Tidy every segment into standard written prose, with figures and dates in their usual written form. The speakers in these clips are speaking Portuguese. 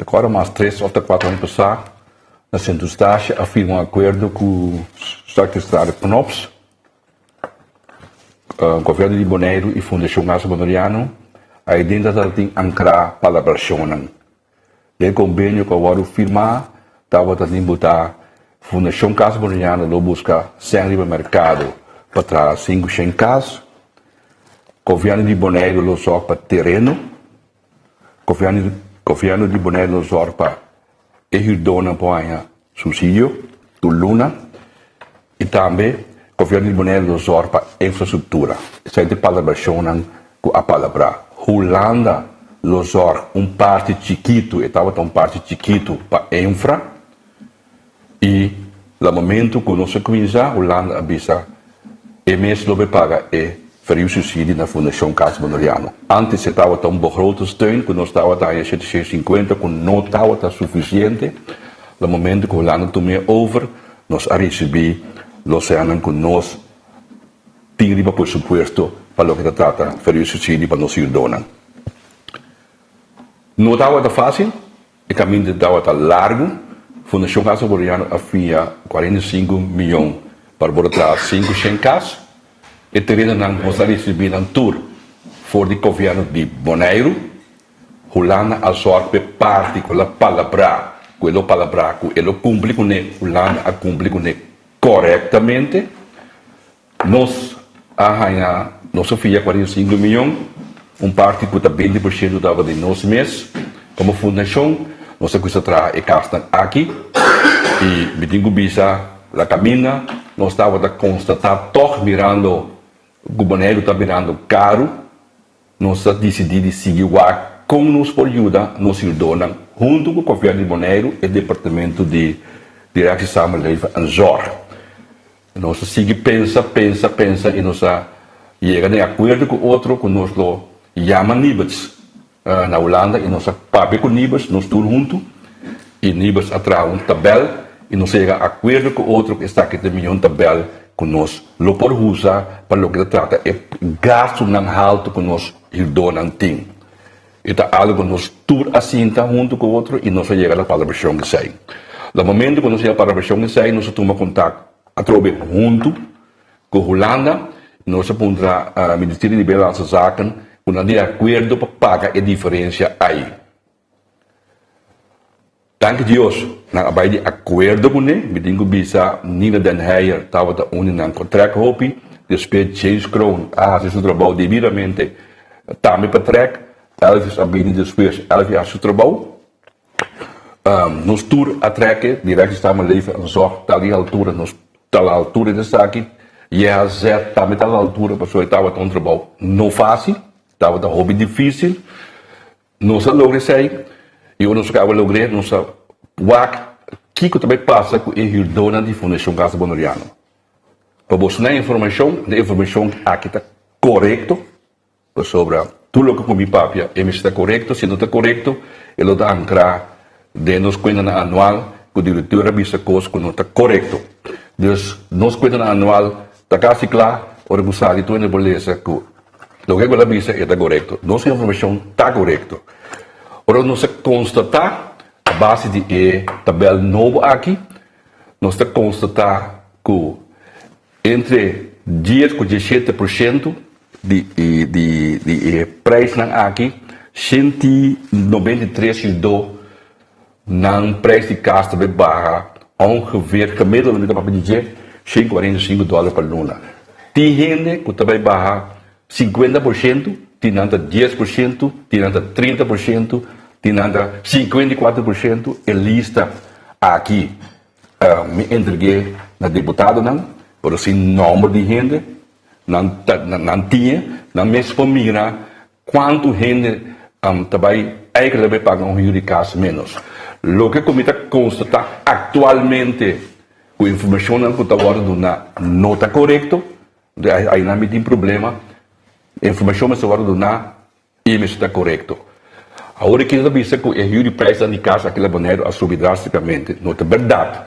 agora mais 3 ou 4 anos passados, na Centro-Estácio, havia um acordo com o Estado de PNOPS, o governo de Bonaire e a Fundação Casa Bonaireano, a identidade tem ancrar para a versão. O convênio que eu firmar, estava a botar a Fundação Casa Bonaireano lo busca sem livre mercado para trás 500 casas, o governo de Bonaire lo só para terreno, o governo de Bonaire lo só para dona para subsídio do Luna e também o governo de Bonaire lo só para infraestrutura. Essa é a palavra com a palavra Holanda lo só parte chiquito, estava um parte chiquito para infra e no momento que nós começamos, a Holanda avisa e mês lo paga o subsídio na Fundação Casa Bonaireano. Antes estava um grote steun, que nós estava a 750, que não estava suficiente. No momento que a Holanda tomou over, nós recebemos os anos que nós tínhamos presupuesto para o que trata o subsídio para nós ir donar. Não estava fácil, o caminho estava largo. A Fundação Casa Bonaireano havia 45 milhões para botar 500 casas. E terreno não receber um tour for o governo de Bonaire, Holanda a sorte parte com a palavra, que ele cumpre com ele, Holanda a cumpre com ele corretamente. Nós havia 45 milhões, parte que está 20% dava de nós mesmos, como fundação, nós começamos a trazer casa aqui, e me digo bisa, a caminha, nós estávamos a constatar, todos mirando, o Bonaire está virando caro, nós decidimos seguir com nos por ajuda, nós donamos, junto com o governo de Bonaire e o departamento de direção samenleving en zorg. Nós seguimos, pensa, e nós chegamos a acordo com outro, que nós chamamos Nibels, na Holanda, e nós papo com Nibels, nós todos juntos, e Nibels atrás tabela, e nós chegamos a acordo com outro, que está aqui também tabela, que nós lo por usar para o que trata é gasto não alto que nós donamos tem. Então algo nós tur assim junto com o outro e nós chegamos para a versão que sai. No momento que nós chegamos para a versão que sai, nós tomamos contato através junto com a Holanda, nós apontamos ao Ministério de Binnenlandse Zaken, com um acordo para pagar a diferença aí. Dank Deus, na abai de acordo com ele, me digo bisa Nina Den Heijer estava da União contrato hopi, depois James Kroon, seu trabalho devidamente, também para track, Elvis abini depois Elvis seu trabalho, nos tour a track, direto estamos leven, zorg, tal altura, nos tal altura dessa aqui, e a Z também tal altura, pessoa estava um trabalho não fácil, estava um hobby difícil, não se logra sair. E eu não sei o logrei, não sei o que também passa com a dona de Fundação Casa Bonaireano. Para você a informação aqui está correto, sobre tudo o que comi papia, está correto, se não está correto, ele dá entrar de nos conta anual, que o diretor avisa coisas que não está correto. Então, nos conta anual, está quase claro, ora que sabe, tu não beleza, que o que ele avisa está correto. Nossa informação está correto. Ora, nós constatar, a base de tabela nova aqui, nós constatar que entre 10 e 17% de preço aqui, 193 do não preço de casa também barra, ongeveer gemiddeld, ik heb dizer, $45 per luna. Tem gente que também barra 50%, tem nada 10%, tem nada 30%, tem nada 54%, e lista aqui me entreguei na deputada, não, por assim, número de gente, não tinha, não mesmo mira quanto gente também eigenlijk pagar um rio de casa menos. O que o comitê constata atualmente, com a informação que está agora não está correto, aí não tem problema, a informação que está agora e está correto. Agora que nós vimos que o rio de preço de casa aqui na Bonaire subiu drasticamente, não é verdade.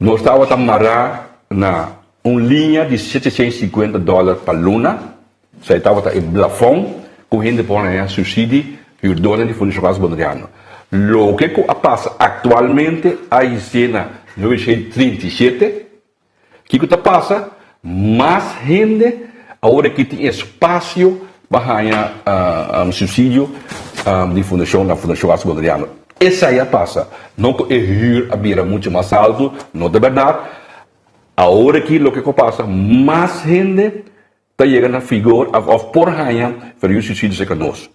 Nós estávamos amarrar na uma linha de $750 para luna, você estava em plafond, com gente para subsídio, e o dono de Fundação Casa Bonriano. Lo que passa atualmente a cena 1937, que passa mais gente agora que tem espaço para um subsídio de fundação na Fundação Casa Bonriano. Essa aí passa. Não é rir a beira muito mais alto, não é verdade. Agora que o que passa, mais gente está chegando a figura, a por ganhar, para o subsídio conosco.